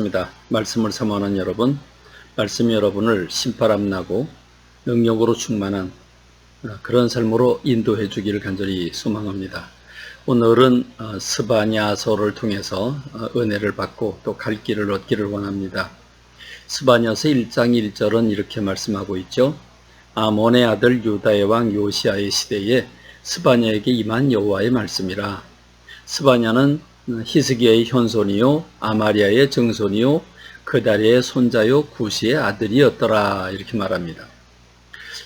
반갑습니다. 말씀을 사모하는 여러분, 말씀이 여러분을 신바람나고 능력으로 충만한 그런 삶으로 인도해 주기를 간절히 소망합니다. 오늘은 스바냐서를 통해서 은혜를 받고 또 갈 길을 얻기를 원합니다. 스바냐서 1장 1절은 이렇게 말씀하고 있죠. 아몬의 아들 유다의 왕 요시아의 시대에 스바냐에게 임한 여호와의 말씀이라. 스바냐는 히스기야의 현손이요 아마리아의 증손이요 그다리의 손자요 구시의 아들이었더라, 이렇게 말합니다.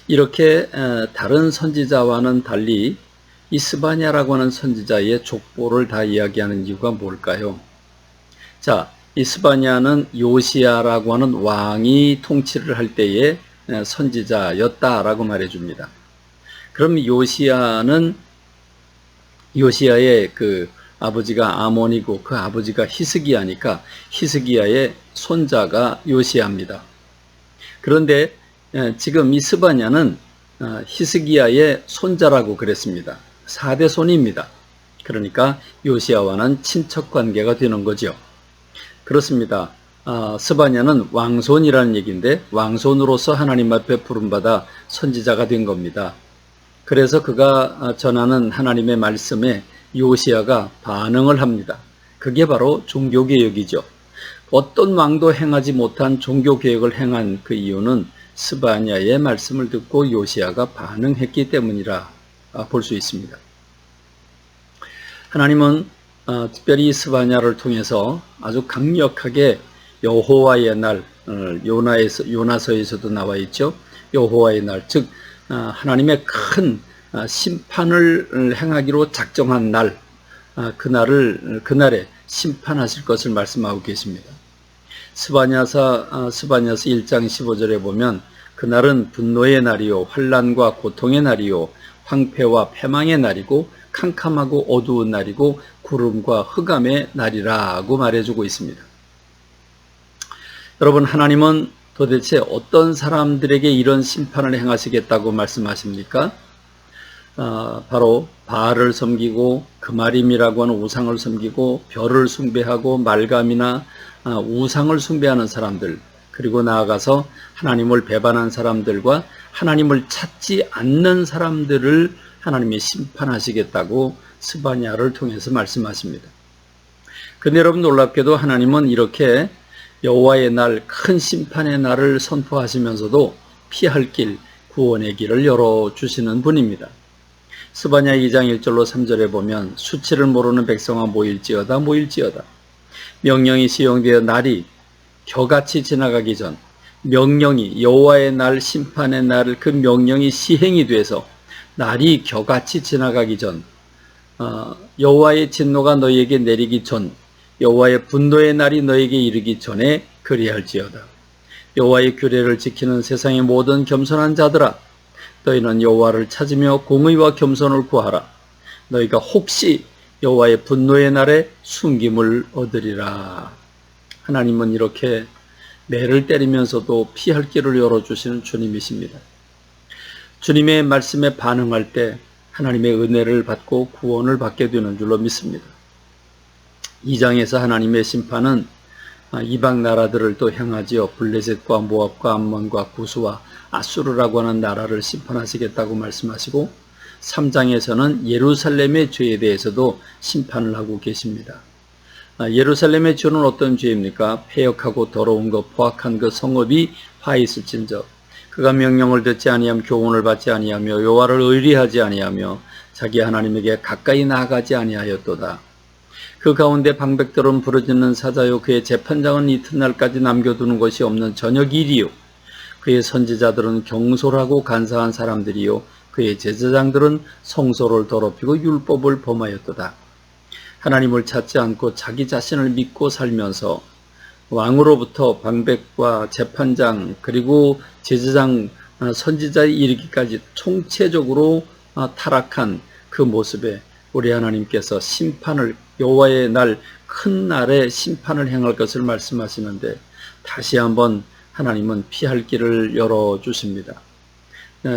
이렇게 다른 선지자와는 달리 이 스바냐라고 하는 선지자의 족보를 다 이야기하는 이유가 뭘까요? 자, 이 스바냐는 요시야라고 하는 왕이 통치를 할 때의 선지자였다라고 말해줍니다. 그럼 요시야의 그 아버지가 아몬이고 그 아버지가 히스기야니까 히스기야의 손자가 요시야입니다. 그런데 지금 이 스바냐는 히스기야의 손자라고 그랬습니다. 4대 손입니다. 그러니까 요시야와는 친척 관계가 되는 거죠. 그렇습니다. 스바냐는 왕손이라는 얘기인데 왕손으로서 하나님 앞에 부름받아 선지자가 된 겁니다. 그래서 그가 전하는 하나님의 말씀에 요시야가 반응을 합니다. 그게 바로 종교개혁이죠. 어떤 왕도 행하지 못한 종교개혁을 행한 그 이유는 스바냐의 말씀을 듣고 요시야가 반응했기 때문이라 볼 수 있습니다. 하나님은 특별히 스바냐를 통해서 아주 강력하게 여호와의 날, 요나서에서도 나와 있죠. 여호와의 날, 즉 하나님의 큰 심판을 행하기로 작정한 날, 그날에 심판하실 것을 말씀하고 계십니다. 스바냐서 1장 15절에 보면 그날은 분노의 날이요 환난과 고통의 날이요 황폐와 패망의 날이고 캄캄하고 어두운 날이고 구름과 흑암의 날이라고 말해주고 있습니다. 여러분, 하나님은 도대체 어떤 사람들에게 이런 심판을 행하시겠다고 말씀하십니까? 바로 바알을 섬기고 그마림이라고 하는 우상을 섬기고 별을 숭배하고 말감이나 우상을 숭배하는 사람들, 그리고 나아가서 하나님을 배반한 사람들과 하나님을 찾지 않는 사람들을 하나님이 심판하시겠다고 스바냐를 통해서 말씀하십니다. 그런데 여러분, 놀랍게도 하나님은 이렇게 여호와의 날, 큰 심판의 날을 선포하시면서도 피할 길, 구원의 길을 열어주시는 분입니다. 스바냐 2장 1절로 3절에 보면 수치를 모르는 백성아 모일지어다 모일지어다. 명령이 시행되어 날이 겨같이 지나가기 전, 명령이 여호와의 날, 심판의 날, 그 명령이 시행이 돼서 날이 겨같이 지나가기 전, 여호와의 진노가 너희에게 내리기 전, 여호와의 분노의 날이 너에게 이르기 전에 그리할지어다. 여호와의 규례를 지키는 세상의 모든 겸손한 자들아, 너희는 여호와를 찾으며 공의와 겸손을 구하라. 너희가 혹시 여호와의 분노의 날에 숨김을 얻으리라. 하나님은 이렇게 매를 때리면서도 피할 길을 열어주시는 주님이십니다. 주님의 말씀에 반응할 때 하나님의 은혜를 받고 구원을 받게 되는 줄로 믿습니다. 2장에서 하나님의 심판은 이방 나라들을 또 향하지요. 블레셋과 모압과 암몬과 구스와 아수르라고 하는 나라를 심판하시겠다고 말씀하시고 3장에서는 예루살렘의 죄에 대해서도 심판을 하고 계십니다. 예루살렘의 죄는 어떤 죄입니까? 패역하고 더러운 것, 포악한 그 성읍이 화 있을진저 그가 명령을 듣지 아니하며 교훈을 받지 아니하며 여호와를 의리하지 아니하며 자기 하나님에게 가까이 나아가지 아니하였도다. 그 가운데 방백들은 부르짖는 사자요 그의 재판장은 이튿날까지 남겨두는 것이 없는 저녁일이요 그의 선지자들은 경솔하고 간사한 사람들이요 그의 제사장들은 성소를 더럽히고 율법을 범하였도다. 하나님을 찾지 않고 자기 자신을 믿고 살면서 왕으로부터 방백과 재판장 그리고 제사장 선지자에 이르기까지 총체적으로 타락한 그 모습에 우리 하나님께서 심판을 여호와의 날 큰 날에 심판을 행할 것을 말씀하시는데 다시 한번 하나님은 피할 길을 열어주십니다.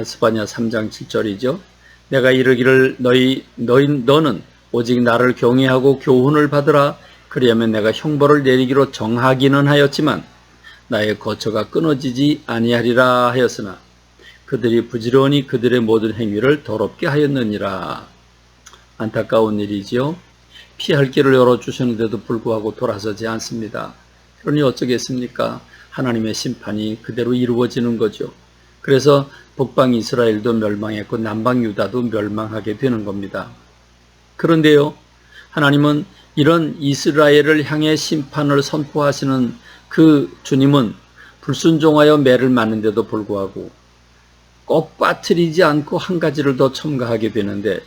스바냐 3장 7절이죠. 내가 이르기를 너는 오직 나를 경외하고 교훈을 받으라. 그리하면 내가 형벌을 내리기로 정하기는 하였지만 나의 거처가 끊어지지 아니하리라 하였으나 그들이 부지런히 그들의 모든 행위를 더럽게 하였느니라. 안타까운 일이지요. 피할 길을 열어주셨는데도 불구하고 돌아서지 않습니다. 그러니 어쩌겠습니까? 하나님의 심판이 그대로 이루어지는 거죠. 그래서 북방 이스라엘도 멸망했고 남방 유다도 멸망하게 되는 겁니다. 그런데요, 하나님은 이런 이스라엘을 향해 심판을 선포하시는 그 주님은 불순종하여 매를 맞는데도 불구하고 꼭 빠뜨리지 않고 한 가지를 더 첨가하게 되는데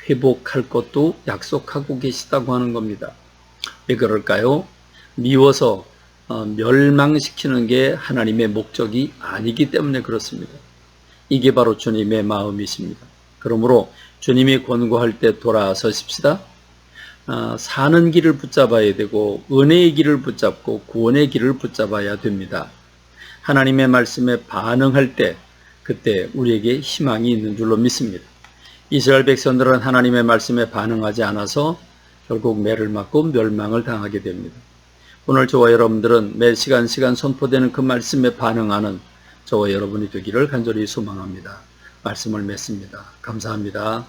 회복할 것도 약속하고 계시다고 하는 겁니다. 왜 그럴까요? 미워서 멸망시키는 게 하나님의 목적이 아니기 때문에 그렇습니다. 이게 바로 주님의 마음이십니다. 그러므로 주님이 권고할 때 돌아서십시다. 사는 길을 붙잡아야 되고 은혜의 길을 붙잡고 구원의 길을 붙잡아야 됩니다. 하나님의 말씀에 반응할 때 그때 우리에게 희망이 있는 줄로 믿습니다. 이스라엘 백성들은 하나님의 말씀에 반응하지 않아서 결국 매를 맞고 멸망을 당하게 됩니다. 오늘 저와 여러분들은 매 시간 선포되는 그 말씀에 반응하는 저와 여러분이 되기를 간절히 소망합니다. 말씀을 맺습니다. 감사합니다.